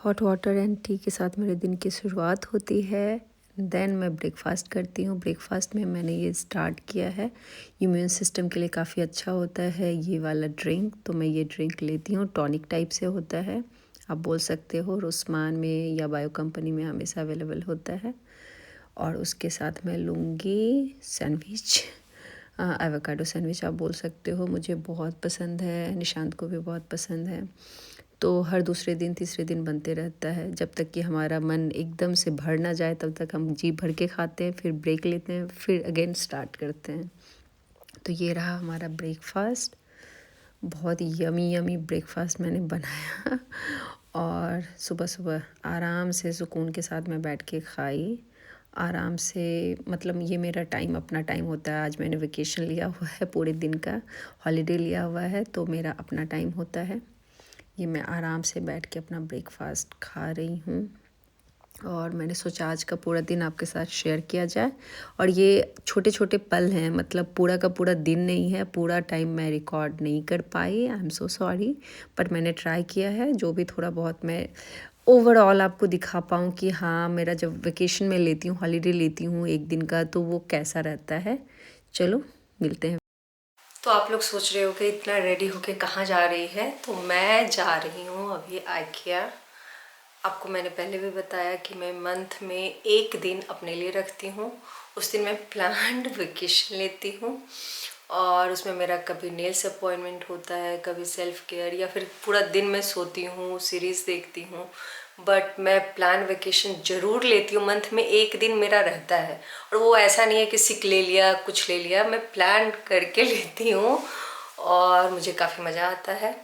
Hot water and T के साथ मेरे दिन की शुरुआत होती है। देन मैं ब्रेकफास्ट करती हूँ। ब्रेकफास्ट में मैंने ये स्टार्ट किया है, इम्यून सिस्टम के लिए काफ़ी अच्छा होता है ये वाला ड्रिंक। तो मैं ये ड्रिंक लेती हूँ, टॉनिक टाइप से होता है, आप बोल सकते हो। रोस्मान में या बायो कंपनी में हमेशा अवेलेबल होता है। और उसके साथ मैं लूँगी सैंडविच, एवोकाडो सैंडविच आप बोल सकते हो। मुझे बहुत पसंद है, निशांत को भी बहुत पसंद है। तो हर दूसरे दिन तीसरे दिन बनते रहता है, जब तक कि हमारा मन एकदम से भर ना जाए तब तक हम जी भर के खाते हैं, फिर ब्रेक लेते हैं, फिर अगेन स्टार्ट करते हैं। तो ये रहा हमारा ब्रेकफास्ट। बहुत यमी यमी ब्रेकफास्ट मैंने बनाया और सुबह सुबह आराम से सुकून के साथ मैं बैठ के खाई आराम से। मतलब ये मेरा टाइम, अपना टाइम होता है। आज मैंने वेकेशन लिया हुआ है, पूरे दिन का हॉलीडे लिया हुआ है, तो मेरा अपना टाइम होता है। ये मैं आराम से बैठ के अपना ब्रेकफास्ट खा रही हूँ और मैंने सोचा आज का पूरा दिन आपके साथ शेयर किया जाए। और ये छोटे छोटे पल हैं, मतलब पूरा का पूरा दिन नहीं है, पूरा टाइम मैं रिकॉर्ड नहीं कर पाई, I am so sorry. But मैंने ट्राई किया है, जो भी थोड़ा बहुत मैं ओवरऑल आपको दिखा पाऊँ कि हाँ, मेरा जब वेकेशन में लेती हूँ, हॉलीडे लेती हूँ एक दिन का, तो वो कैसा रहता है। चलो मिलते हैं। तो आप लोग सोच रहे हो कि इतना रेडी होके कहाँ जा रही है, तो मैं जा रही हूँ अभी IKEA। आपको मैंने पहले भी बताया कि मैं मंथ में एक दिन अपने लिए रखती हूँ। उस दिन मैं प्लान्ड वेकेशन लेती हूँ और उसमें मेरा कभी नेल्स अपॉइंटमेंट होता है, कभी सेल्फ केयर, या फिर पूरा दिन मैं सोती हूँ, सीरीज़ देखती हूँ। बट मैं प्लान वेकेशन ज़रूर लेती हूँ, मंथ में एक दिन मेरा रहता है। और वो ऐसा नहीं है कि सिक ले लिया, कुछ ले लिया, मैं प्लान करके लेती हूँ और मुझे काफ़ी मज़ा आता है।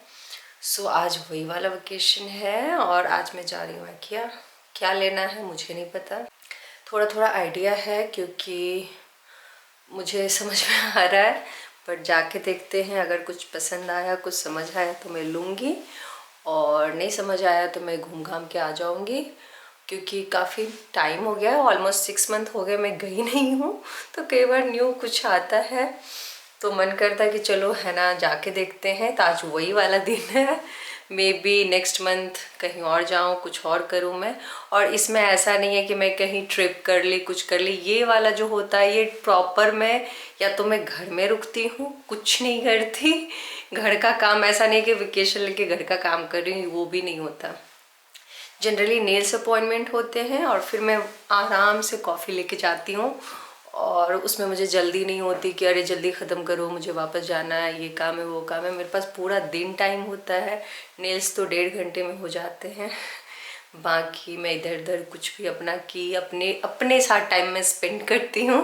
सो आज वही वाला वेकेशन है और आज मैं जा रही हूँ IKEA। क्या लेना है मुझे नहीं पता, थोड़ा थोड़ा आइडिया है क्योंकि मुझे समझ में आ रहा है, बट जाके देखते हैं। अगर कुछ पसंद आया, कुछ समझ आया तो मैं लूँगी, और नहीं समझ आया तो मैं घूम घाम के आ जाऊँगी। क्योंकि काफ़ी टाइम हो गया है, ऑलमोस्ट 6 मंथ हो गए मैं गई नहीं हूँ, तो कई बार न्यू कुछ आता है तो मन करता है कि चलो है ना, जाके देखते हैं। तो आज वही वाला दिन है। मे बी नेक्स्ट मंथ कहीं और जाऊँ, कुछ और करूँ मैं। और इसमें ऐसा नहीं है कि मैं कहीं ट्रिप कर ली, कुछ कर ली। ये वाला जो होता है ये प्रॉपर मैं, या तो मैं घर में रुकती हूँ, कुछ नहीं करती, घर का काम, ऐसा नहीं कि वेकेशन लेके घर का काम कर रही हूँ, वो भी नहीं होता। जनरली नेल्स अपॉइंटमेंट होते हैं और फिर मैं आराम से कॉफ़ी लेके जाती हूँ। और उसमें मुझे जल्दी नहीं होती कि अरे जल्दी ख़त्म करो, मुझे वापस जाना है, ये काम है, वो काम है। मेरे पास पूरा दिन टाइम होता है। नेल्स तो 1.5 घंटे में हो जाते हैं। बाकी मैं इधर उधर कुछ भी अपना की अपने अपने साथ टाइम में स्पेंड करती हूँ।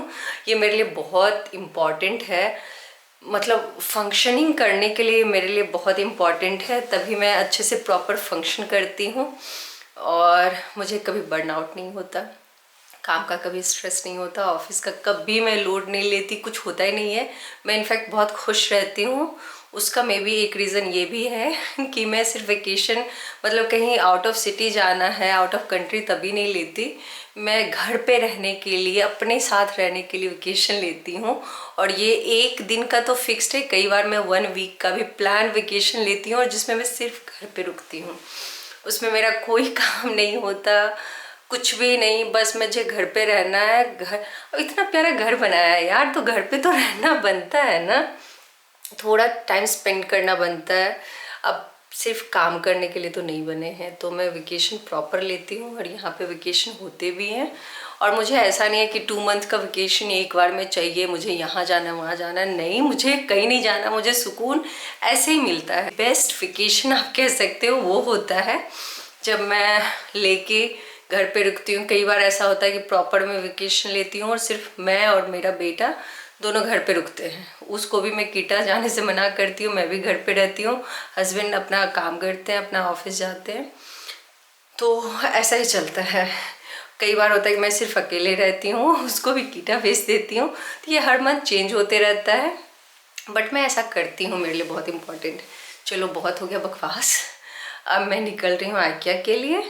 ये मेरे लिए बहुत इम्पॉर्टेंट है, मतलब फंक्शनिंग करने के लिए मेरे लिए बहुत इम्पॉर्टेंट है, तभी मैं अच्छे से प्रॉपर फंक्शन करती हूँ। और मुझे कभी बर्नआउट नहीं होता, काम का कभी स्ट्रेस नहीं होता, ऑफिस का कभी मैं लोड नहीं लेती, कुछ होता ही नहीं है। मैं इनफैक्ट बहुत खुश रहती हूँ। उसका मे बी एक रीज़न ये भी है कि मैं सिर्फ वेकेशन, मतलब कहीं आउट ऑफ सिटी जाना है, आउट ऑफ कंट्री, तभी नहीं लेती। मैं घर पे रहने के लिए, अपने साथ रहने के लिए वेकेशन लेती हूँ। और ये एक दिन का तो फिक्स्ड है, कई बार मैं 1 वीक का भी प्लान वेकेशन लेती हूँ और जिसमें मैं सिर्फ घर पे रुकती हूँ। उसमें मेरा कोई काम नहीं होता, कुछ भी नहीं, बस मुझे घर पे रहना है। घर, इतना प्यारा घर बनाया है यार, तो घर पे तो रहना बनता है ना, थोड़ा टाइम स्पेंड करना बनता है। अब सिर्फ काम करने के लिए तो नहीं बने हैं। तो मैं वेकेशन प्रॉपर लेती हूँ और यहाँ पे वेकेशन होते भी हैं। और मुझे ऐसा नहीं है कि 2 मंथ का वेकेशन एक बार में चाहिए, मुझे यहाँ जाना वहाँ जाना, नहीं, मुझे कहीं नहीं जाना, मुझे सुकून ऐसे ही मिलता है। बेस्ट वेकेशन आप कह सकते हो वो होता है जब मैं लेके घर पे रुकती हूँ। कई बार ऐसा होता है कि प्रॉपर मैं वेकेशन लेती हूँ और सिर्फ मैं और मेरा बेटा दोनों घर पे रुकते हैं। उसको भी मैं कीटा जाने से मना करती हूँ, मैं भी घर पे रहती हूँ, हस्बैंड अपना काम करते हैं, अपना ऑफिस जाते हैं, तो ऐसा ही चलता है। कई बार होता है कि मैं सिर्फ अकेले रहती हूँ, उसको भी कीटा भेज देती हूँ। तो ये हर मंथ चेंज होते रहता है, बट मैं ऐसा करती हूँ, मेरे लिए बहुत इम्पोर्टेंट। चलो बहुत हो गया बकवास, अब मैं निकल रही हूँ IKEA के लिए।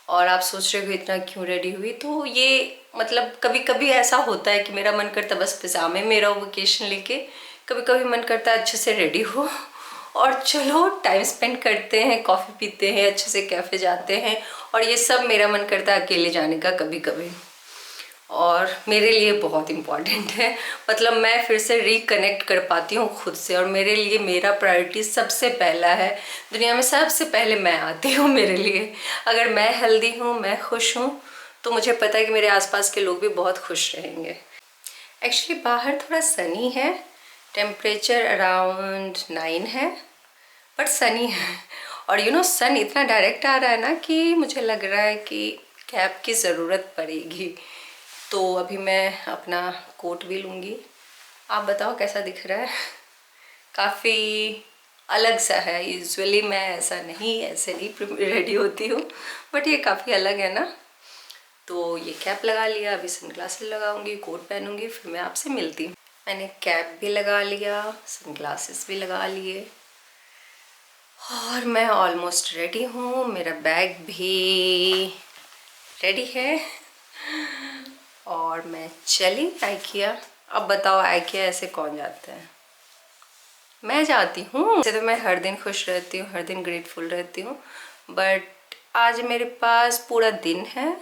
और आप सोच रहे हो इतना क्यों रेडी हुई, तो ये मतलब कभी कभी ऐसा होता है कि मेरा मन करता बस पजामे में रहो वेकेशन लेके, कभी कभी मन करता है अच्छे से रेडी हो और चलो टाइम स्पेंड करते हैं, कॉफ़ी पीते हैं, अच्छे से कैफ़े जाते हैं और ये सब मेरा मन करता है अकेले जाने का कभी कभी, और मेरे लिए बहुत इम्पॉर्टेंट है। मतलब मैं फिर से रिकनेक्ट कर पाती हूँ खुद से, और मेरे लिए मेरा प्रायोरिटी सबसे पहला है। दुनिया में सबसे पहले मैं आती हूँ मेरे लिए। अगर मैं हेल्दी हूँ, मैं खुश हूँ, तो मुझे पता है कि मेरे आसपास के लोग भी बहुत खुश रहेंगे। एक्चुअली बाहर थोड़ा सनी है, टेम्परेचर अराउंड 9 है, बट सनी है। और यू नो सन इतना डायरेक्ट आ रहा है ना कि मुझे लग रहा है कि कैप की ज़रूरत पड़ेगी। तो अभी मैं अपना कोट भी लूँगी। आप बताओ कैसा दिख रहा है? काफ़ी अलग सा है। यूजुअली मैं ऐसा नहीं, ऐसे नहीं रेडी होती हूँ, बट ये काफ़ी अलग है ना। तो ये कैप लगा लिया, अभी सनग्लासेस लगाऊंगी, कोट पहनूंगी, फिर मैं आपसे मिलती हूँ। मैंने कैप भी लगा लिया, सनग्लासेस भी लगा लिए, और मैं ऑलमोस्ट रेडी हूँ। मेरा बैग भी रेडी है और मैं चली आइकिया। अब बताओ आइकिया ऐसे कौन जाता है? मैं जाती हूँ। वैसे तो मैं हर दिन खुश रहती हूँ, हर दिन ग्रेटफुल रहती हूँ, बट आज मेरे पास पूरा दिन है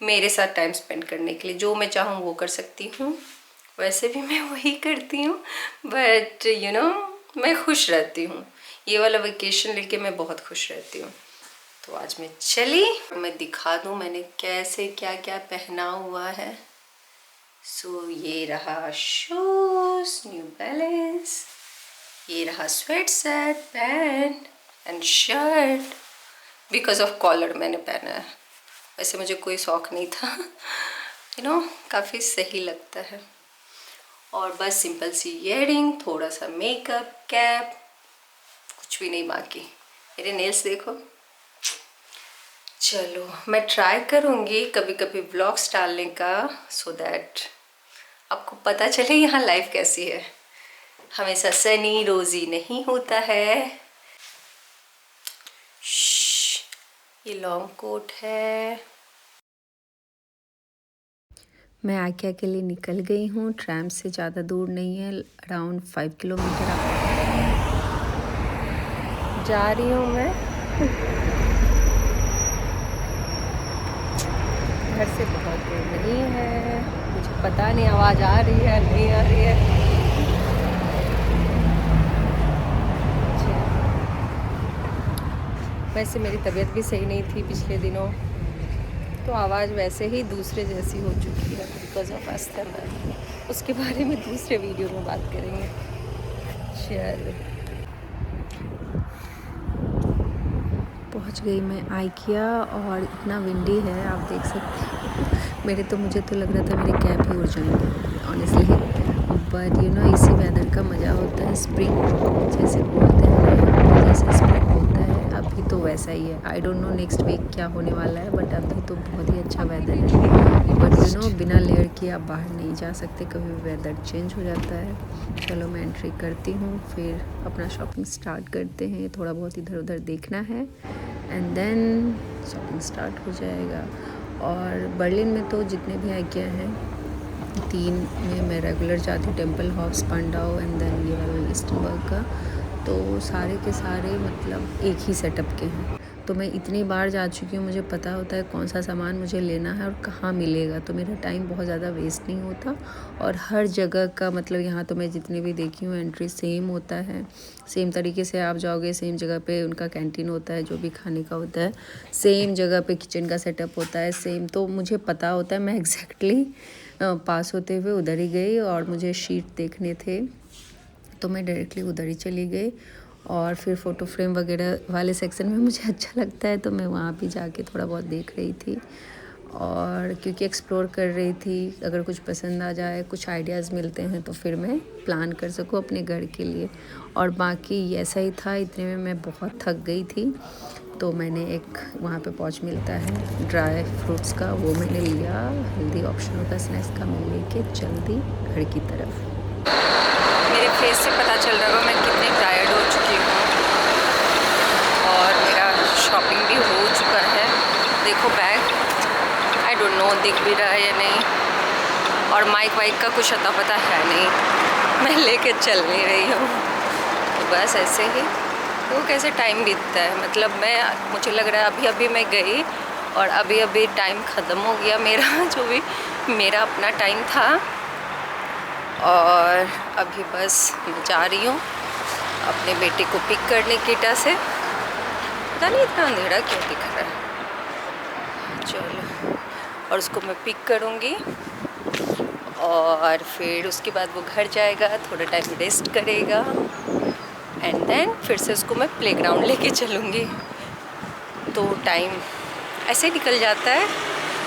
मेरे साथ टाइम स्पेंड करने के लिए। जो मैं चाहूँ वो कर सकती हूँ। वैसे भी मैं वही करती हूँ, बट यू नो मैं खुश रहती हूँ। ये वाला वेकेशन लेके मैं बहुत खुश रहती हूँ। तो आज मैं चली, मैं दिखा दूँ मैंने कैसे क्या क्या पहना हुआ है। सो ये रहा शूज न्यू बैलेंस, ये रहा sweat set, pant and shirt. Because of collar मैंने पहना है, वैसे मुझे कोई शौक नहीं था। यू नो काफ़ी सही लगता है। और बस सिंपल सी ईयरिंग, थोड़ा सा मेकअप, कैप, कुछ भी नहीं बाकी। मेरे नेल्स देखो। चलो मैं ट्राई करूँगी कभी कभी व्लॉग्स डालने का, सो दैट आपको पता चले यहाँ लाइफ कैसी है। हमेशा सनी रोजी नहीं होता है। ये लॉन्ग कोट है। मैं आइकिया के लिए निकल गई हूँ। ट्रैम से ज़्यादा दूर नहीं है, अराउंड 5 किलोमीटर जा रही हूँ मैं। घर से बहुत दूर नहीं है। मुझे पता नहीं आवाज़ आ रही है नहीं आ रही है। वैसे मेरी तबीयत भी सही नहीं थी पिछले दिनों, तो आवाज़ वैसे ही दूसरे जैसी हो चुकी है बिकॉज ऑफ अस्थमा। उसके बारे में दूसरे वीडियो में बात करेंगे। चलो पहुंच गई मैं आइकिया, और इतना विंडी है आप देख सकते हो। मुझे तो लग रहा था मेरे कैब ही उड़ जाएंगे ऑनेस्टली, बट यू नो इसी वेदर का मज़ा होता है। स्प्रिंग जैसे बोलते हैं, जैसे स्प्रिंग होता है अभी तो वैसा ही है। I don't know next week क्या होने वाला है, बट अभी तो बहुत ही अच्छा वेदर है। बट यू नो बिना लेयर किए आप बाहर नहीं जा सकते, कभी वेदर चेंज हो जाता है। चलो मैं एंट्री करती हूँ, फिर अपना शॉपिंग स्टार्ट करते हैं। थोड़ा बहुत इधर उधर देखना है एंड देन शॉपिंग स्टार्ट हो जाएगा। और बर्लिन में तो जितने भी आइकिया हैं, 3 में मैं रेगुलर जाती हूँ, टेम्पल हाउस, स्पांडाउ एंड देन ये वाला ईस्टनबर्ग का। तो सारे के सारे मतलब एक ही सेटअप के हैं। तो मैं इतनी बार जा चुकी हूँ, मुझे पता होता है कौन सा सामान मुझे लेना है और कहाँ मिलेगा, तो मेरा टाइम बहुत ज़्यादा वेस्ट नहीं होता। और हर जगह का मतलब यहाँ तो मैं जितनी भी देखी हूँ एंट्री सेम होता है। सेम तरीके से आप जाओगे, सेम जगह पे उनका कैंटीन होता है, जो भी खाने का होता है सेम जगह पे किचन का सेटअप होता है सेम। तो मुझे पता होता है, मैं एग्जैक्टली पास होते हुए उधर ही गई, और मुझे शीट देखने थे तो मैं डायरेक्टली उधर ही चली गई। और फिर फ़ोटो फ्रेम वगैरह वाले सेक्शन में मुझे अच्छा लगता है, तो मैं वहाँ भी जाके थोड़ा बहुत देख रही थी, और क्योंकि एक्सप्लोर कर रही थी। अगर कुछ पसंद आ जाए, कुछ आइडियाज़ मिलते हैं, तो फिर मैं प्लान कर सकूँ अपने घर के लिए। और बाकी ऐसा ही था, इतने में मैं बहुत थक गई थी, तो मैंने एक वहाँ पे पाउच मिलता है ड्राई फ्रूट्स का, वो मैंने लिया। हेल्दी ऑप्शन होता है स्नैक्स का। मैं लेके चल दी घर की तरफ। मेरे फेस से पता चल रहा है मैं कितनी टायर्ड हो चुकी हूँ, और मेरा शॉपिंग भी हो चुका है। देखो बैग, आई डोंट नो दिख भी रहा है या नहीं, और माइक वाइक का कुछ अता पता है नहीं, मैं लेके चल नहीं रही हूँ। तो बस ऐसे ही वो कैसे टाइम बीतता है। मतलब मुझे लग रहा है अभी मैं गई और अभी अभी टाइम ख़त्म हो गया मेरा, जो भी मेरा अपना टाइम था। और अभी बस मैं जा रही हूँ अपने बेटे को पिक करने किटा से। पता नहीं इतना अंधेरा क्यों दिख रहा है। चलो, और उसको मैं पिक करूँगी और फिर उसके बाद वो घर जाएगा, थोड़ा टाइम रेस्ट करेगा एंड देन फिर से उसको मैं प्लेग्राउंड लेके चलूँगी। तो टाइम ऐसे निकल जाता है,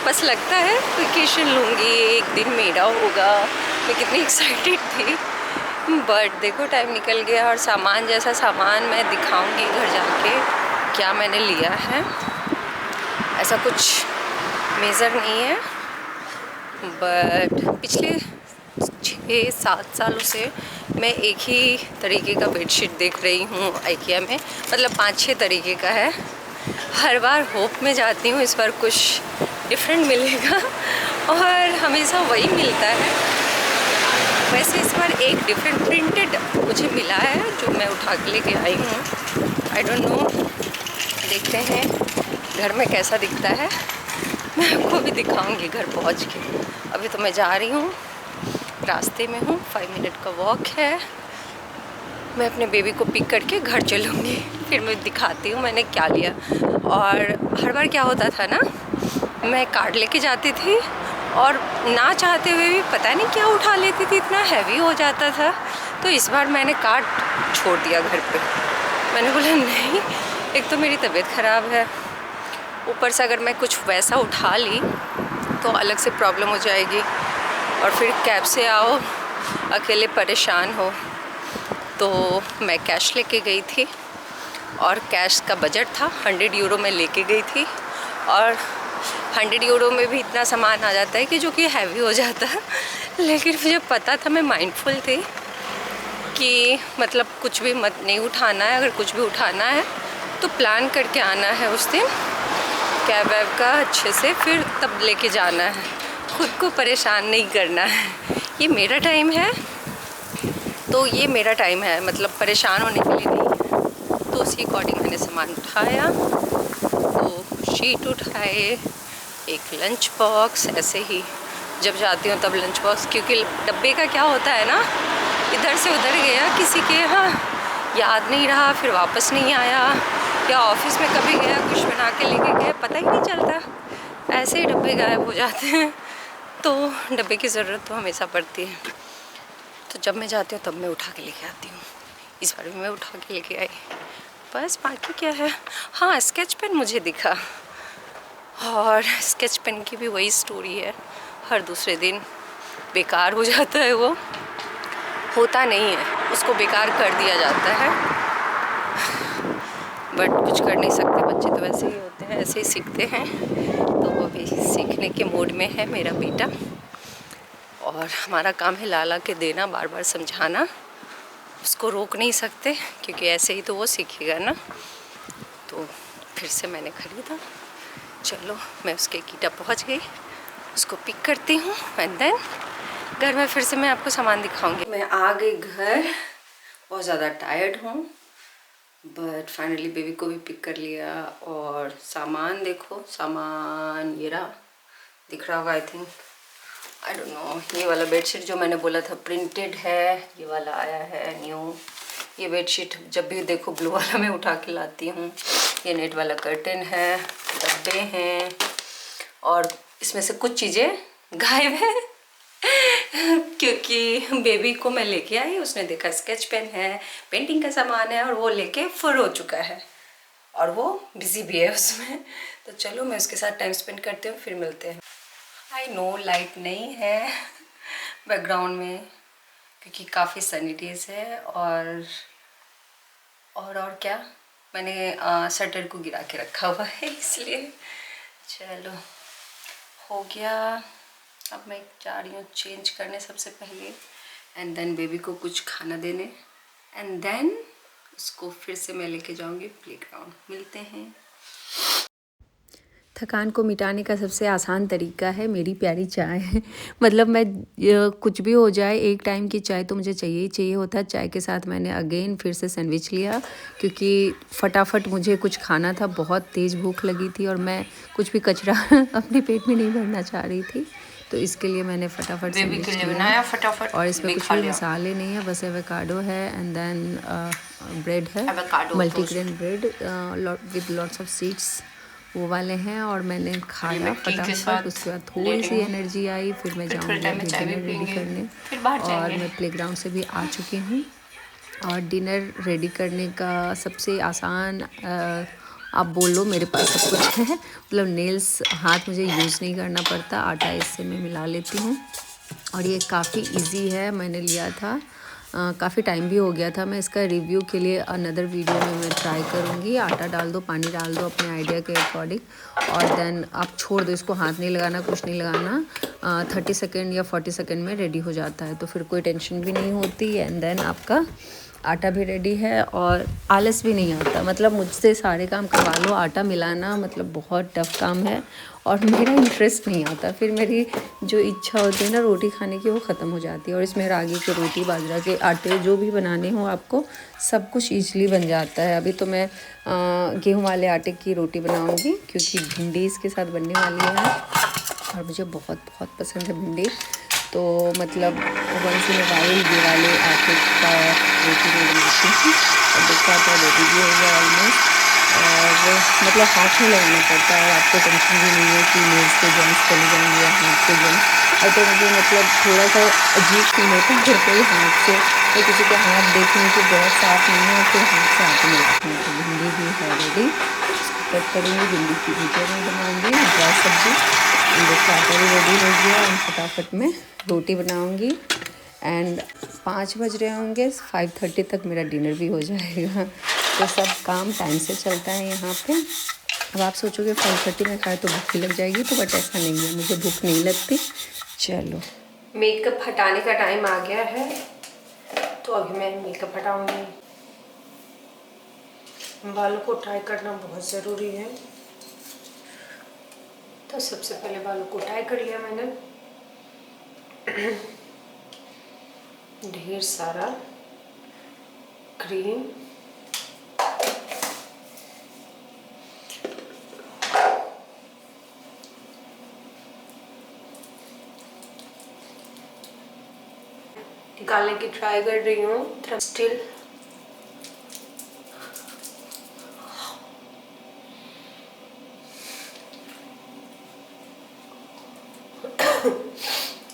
बस लगता है वेकेशन लूँगी, एक दिन मेरा होगा। मैं कितनी एक्साइटेड थी, बट देखो टाइम निकल गया। और सामान, जैसा सामान मैं दिखाऊँगी घर जाके क्या मैंने लिया है, ऐसा कुछ मेजर नहीं है। बट पिछले 6-7 सालों से मैं एक ही तरीके का बेडशीट देख रही हूँ आइकिया में, मतलब 5-6 तरीके का है। हर बार होप में जाती हूँ इस बार कुछ डिफरेंट मिलेगा और हमेशा वही मिलता है। वैसे इस बार एक डिफरेंट प्रिंटेड मुझे मिला है जो मैं उठा के लेके आई हूँ। आई डोंट नो, देखते हैं घर में कैसा दिखता है। मैं आपको भी दिखाऊंगी घर पहुँच के। अभी तो मैं जा रही हूँ, रास्ते में हूँ, 5 मिनट का वॉक है। मैं अपने बेबी को पिक करके घर चलूँगी, फिर मैं दिखाती हूँ मैंने क्या लिया। और हर बार क्या होता था ना, मैं कार्ड लेके जाती थी और ना चाहते हुए भी पता नहीं क्या उठा लेती थी, इतना हैवी हो जाता था। तो इस बार मैंने कार्ड छोड़ दिया घर पे। मैंने बोला नहीं, एक तो मेरी तबीयत ख़राब है, ऊपर से अगर मैं कुछ वैसा उठा ली तो अलग से प्रॉब्लम हो जाएगी। और फिर कैब से आओ, अकेले परेशान हो। तो मैं कैश लेके गई थी और कैश का बजट था 100 यूरो में लेके गई थी। और 100 यूरो में भी इतना सामान आ जाता है कि जो कि हैवी हो जाता है। लेकिन मुझे पता था, मैं माइंडफुल थी कि मतलब कुछ भी मत नहीं उठाना है। अगर कुछ भी उठाना है तो प्लान करके आना है उस दिन, कैब वैब का अच्छे से, फिर तब लेके जाना है। खुद को परेशान नहीं करना है। ये मेरा टाइम है तो ये मेरा टाइम है, मतलब परेशान होने के लिए नहीं है। तो उसी अकॉर्डिंग मैंने सामान उठाया, तो शीट उठाए, एक लंच बॉक्स, ऐसे ही जब जाती हूँ तब लंच बॉक्स, क्योंकि डब्बे का क्या होता है ना, इधर से उधर गया किसी के यहाँ, याद नहीं रहा, फिर वापस नहीं आया, या ऑफिस में कभी गया कुछ बना के लेके गया, पता ही नहीं चलता, ऐसे ही डब्बे गायब हो जाते हैं। तो डब्बे की ज़रूरत तो हमेशा पड़ती है। तो जब मैं जाती हूँ तब मैं उठा के लेके आती हूँ। इस बार भी मैं उठा के लेके आई। बस बाकी क्या है, हाँ स्केच पेन मुझे दिखा, और स्केच पेन की भी वही स्टोरी है, हर दूसरे दिन बेकार हो जाता है। वो होता नहीं है, उसको बेकार कर दिया जाता है। बट कुछ कर नहीं सकते, बच्चे तो वैसे ही होते हैं, ऐसे ही सीखते हैं। तो वो भी सीखने के मूड में है मेरा बेटा, और हमारा काम है लाला के देना, बार बार समझाना। उसको रोक नहीं सकते क्योंकि ऐसे ही तो वो सीखेगा ना। तो फिर से मैंने ख़रीदा। चलो, मैं उसके कीटा पहुंच गई, उसको पिक करती हूँ एंड देन घर में फिर से मैं आपको सामान दिखाऊंगी। मैं आ गई घर, बहुत ज़्यादा टायर्ड हूँ, बट फाइनली बेबी को भी पिक कर लिया। और सामान देखो, सामान ये रहा, दिख रहा होगा I think, I don't no. ये वाला बेडशीट जो मैंने बोला था प्रिंटेड है, ये वाला आया है न्यू। ये बेडशीट जब भी देखो ब्लू वाला मैं उठा के लाती हूँ। ये नेट वाला कर्टन है, डब्बे हैं, और इसमें से कुछ चीज़ें गायब है क्योंकि बेबी को मैं लेके आई, उसने देखा स्केच पेन है, पेंटिंग का सामान है, और वो लेके फुर हो चुका है और वो बिजी भी है उसमें। तो चलो मैं उसके साथ टाइम स्पेंड करती हूँ, फिर मिलते हैं। आई नो लाइट नहीं है बैकग्राउंड में क्योंकि काफ़ी सनी डेज है, और क्या, मैंने शटर को गिरा के रखा हुआ है इसलिए। चलो हो गया, अब मैं जा रही हूँ चेंज करने सबसे पहले, एंड देन बेबी को कुछ खाना देने, एंड देन उसको फिर से मैं लेके जाऊँगी प्लेग्राउंड। मिलते हैं। थकान को मिटाने का सबसे आसान तरीका है मेरी प्यारी चाय। मतलब मैं कुछ भी हो जाए, एक टाइम की चाय तो मुझे चाहिए ही चाहिए होता है। चाय के साथ मैंने अगेन फिर से सैंडविच लिया, क्योंकि फटाफट मुझे कुछ खाना था, बहुत तेज़ भूख लगी थी और मैं कुछ भी कचरा अपने पेट में नहीं भरना चाह रही थी, तो इसके लिए मैंने फटाफट सैंडविच लिया। फटाफट और इसमें कुछ खा भी लिया। मसाले नहीं है, बस एवोकाडो है एंड देन ब्रेड है, avocado multigrain bread with lots of seeds, वो वाले हैं। और मैंने खाया टी के फटाफट, साथ उसके बाद ले थोड़ी रही सी हूँ। एनर्जी आई, फिर मैं फिर थोड़े जाऊंगी टाइम में अभी चाय भी डिनर रेडी पीएंगे, करने। फिर बाहर और जाएंगे। मैं प्लेग्राउंड से भी आ चुकी हूँ। और डिनर रेडी करने का सबसे आसान आप बोलो, मेरे पास सब कुछ है। मतलब नेल्स, हाथ मुझे यूज़ नहीं करना पड़ता, आटा इससे मैं मिला लेती हूँ और ये काफ़ी इजी है। मैंने लिया था, काफ़ी टाइम भी हो गया था। मैं इसका रिव्यू के लिए अनदर वीडियो में मैं ट्राई करूँगी। आटा डाल दो, पानी डाल दो अपने आइडिया के अकॉर्डिंग और देन आप छोड़ दो इसको, हाथ नहीं लगाना, कुछ नहीं लगाना। 30 सेकेंड या 40 सेकेंड में रेडी हो जाता है, तो फिर कोई टेंशन भी नहीं होती। एंड देन आपका आटा भी रेडी है और आलस भी नहीं आता। मतलब मुझसे सारे काम करवा लो, आटा मिलाना मतलब बहुत टफ काम है और मेरा इंटरेस्ट नहीं आता। फिर मेरी जो इच्छा होती है ना रोटी खाने की, वो ख़त्म हो जाती है। और इसमें रागी की रोटी, बाजरा के आटे, जो भी बनाने हो आपको, सब कुछ ईजिली बन जाता है। अभी तो मैं गेहूं वाले आटे की रोटी बनाऊंगी, क्योंकि भिंडी इसके साथ बनने वाली है और मुझे बहुत बहुत पसंद है भिंडी। तो मतलब वंस इन वाइल ये वाले आटे का रोटी मैं बनाती हूँ। और देखा था रोटी भी हो गया ऑलमोस्ट, और मतलब हाथ में लगाना पड़ता है, आपको टेंशन भी नहीं है कि नेल्स पे जर्म्स चले जाएंगे या हाथ पे जर्म्स। और तो मुझे मतलब थोड़ा सा अजीब फील होता है फिर कोई हाथ से, मैं किसी के हाथ देखूँ कि बहुत साफ़ नहीं है और फिर हाथ से आटे में रखूँ। तो भिंडी भी है रेडी, इसको कट करूँगी, भिंडी की भुजिया में बनाऊँगी, ड्राई सब्जी। देखो आटा भी रेडी हो गया और फटाफट में रोटी बनाऊँगी। एंड 5 बज रहे होंगे, 5:30 तक मेरा डिनर भी हो जाएगा। तो सब काम टाइम से चलता है यहाँ पे। अब आप सोचोगे 5:30 में खाए तो भूख ही लग जाएगी, तो बट ऐसा नहीं है, मुझे भूख नहीं लगती। चलो, मेकअप हटाने का टाइम आ गया है, तो अभी मैं मेकअप हटाऊँगी। बालों को टाई करना बहुत ज़रूरी है, तो सबसे पहले बालों को टाई कर लिया मैंने। ढेर सारा क्रीम, निकालने की ट्राई कर रही हूँ, स्टिल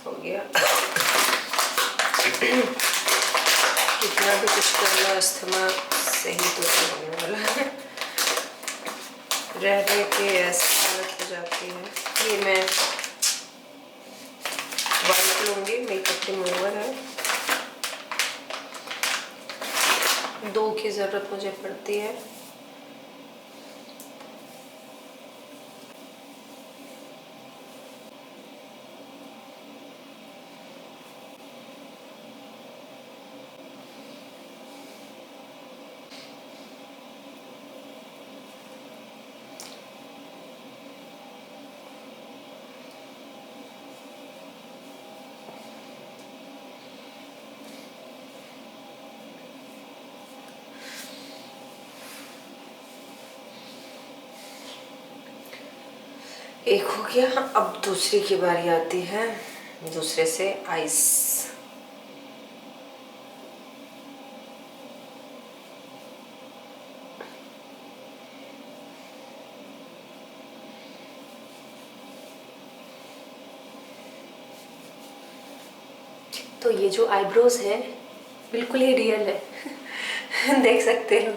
हो गया। कितना भी कुछ कर लो, अस्थमा सही तो नहीं होने वाला है। रह रह के ऐसी हालत हो जाती है। ये मैं वाइट लूँगी, मेकअप रिमूवर है, 2 की ज़रूरत मुझे पड़ती है। एक हो गया, अब दूसरी की बारी आती है, दूसरे से आइस। तो ये जो आईब्रोज है बिल्कुल ही रियल है। देख सकते हो।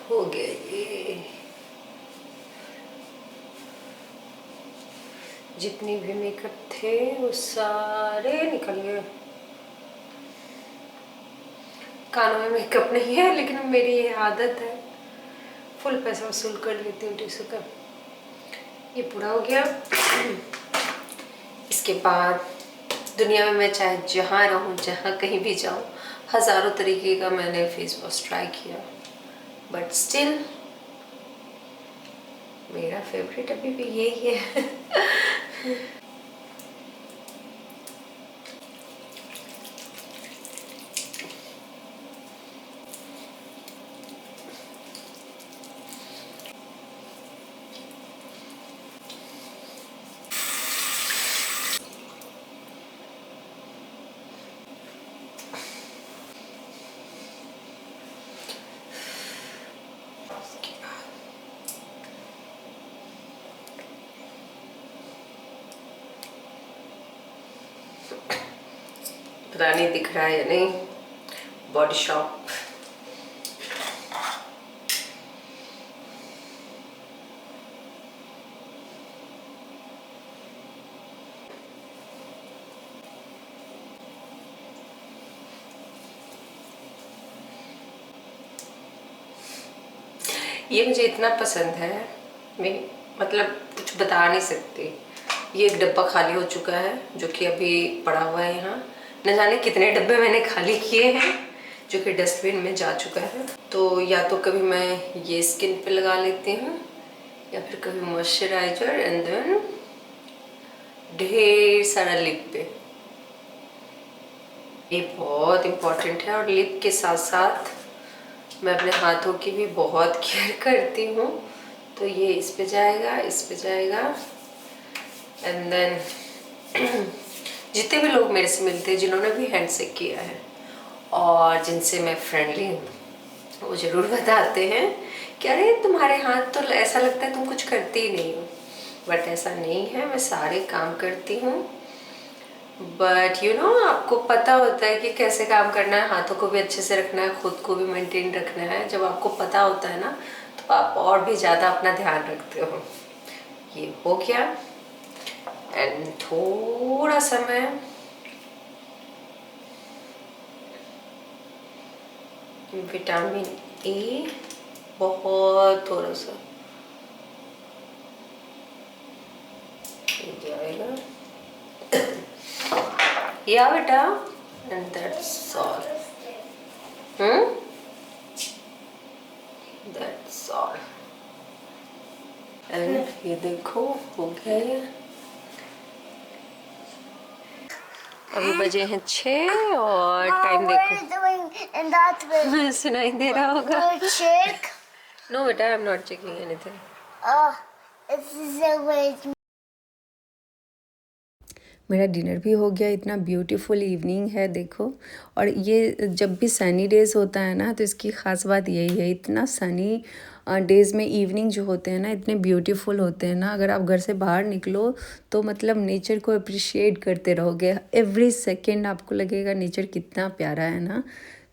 हो गया ये, जितनी भी मेकअप थे वो सारे निकल गए। कानों में मेकअप नहीं है, लेकिन मेरी ये आदत है, फुल पैसा वसूल कर लेती हूँ टिश्यू का। ये पूरा हो गया। इसके बाद दुनिया में मैं चाहे जहाँ रहूँ, जहाँ कहीं भी जाऊँ, हज़ारों तरीके का मैंने फेस वॉश ट्राई किया, बट स्टिल मेरा फेवरेट अभी भी यही है। पता नहीं दिख रहा है या नहीं, बॉडी शॉप। ये मुझे इतना पसंद है, मैं मतलब कुछ बता नहीं सकती। ये एक डब्बा खाली हो चुका है जो कि अभी पड़ा हुआ है यहाँ। न जाने कितने डब्बे मैंने खाली किए हैं जो कि डस्टबिन में जा चुका है। तो या तो कभी मैं ये स्किन पे लगा लेती हूँ या फिर कभी मॉइस्चराइजर, एंड देन ढेर सारा लिप पे। ये बहुत इम्पोर्टेंट है। और लिप के साथ साथ मैं अपने हाथों की भी बहुत केयर करती हूँ। तो ये इस पे जाएगा, इस पे जाएगा, एंड देन जितने भी लोग मेरे से मिलते हैं जिन्होंने भी हैंडशेक किया है और जिनसे मैं फ्रेंडली हूँ, वो ज़रूर बताते हैं कि अरे तुम्हारे हाथ तो ऐसा लगता है तुम कुछ करती ही नहीं हो। बट ऐसा नहीं है, मैं सारे काम करती हूँ। बट यू नो, आपको पता होता है कि कैसे काम करना है, हाथों को भी अच्छे से रखना है, खुद को भी मेंटेन रखना है। जब आपको पता होता है ना तो आप और भी ज़्यादा अपना ध्यान रखते हो। ये हो गया। एंड थोड़ा सा मैं विटामिन ए, बहुत थोड़ा सा जाएगा या बेटा, and that's all. That's all. And ये देखो हो गया ये। अभी बजे हैं 6 और टाइम देखो। सुनाई दे रहा होगा। नो बेटा, I am not checking anything. मेरा डिनर भी हो गया। इतना ब्यूटीफुल इवनिंग है देखो। और ये जब भी सनी डेज़ होता है ना तो इसकी ख़ास बात यही है, इतना सनी डेज़ में इवनिंग जो होते हैं ना इतने ब्यूटीफुल होते हैं ना। अगर आप घर से बाहर निकलो तो मतलब नेचर को अप्रिशिएट करते रहोगे। एवरी सेकेंड आपको लगेगा नेचर कितना प्यारा है ना।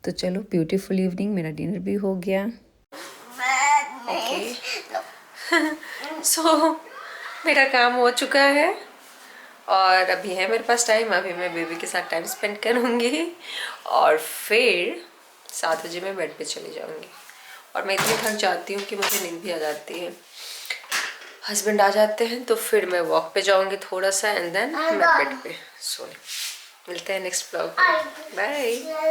तो चलो, ब्यूटीफुल इवनिंग, मेरा डिनर भी हो गया। सो मेरा काम हो चुका है और अभी है मेरे पास टाइम। अभी मैं बेबी के साथ टाइम स्पेंड करूँगी और फिर 7 बजे मैं बेड पे चली जाऊँगी। और मैं इतनी थक जाती हूँ कि मुझे नींद भी आ जाती है। हस्बैंड आ जाते हैं तो फिर मैं वॉक पे जाऊँगी थोड़ा सा, एंड देन मैं बेड पे सोने। मिलते हैं नेक्स्ट ब्लॉग में। बाय।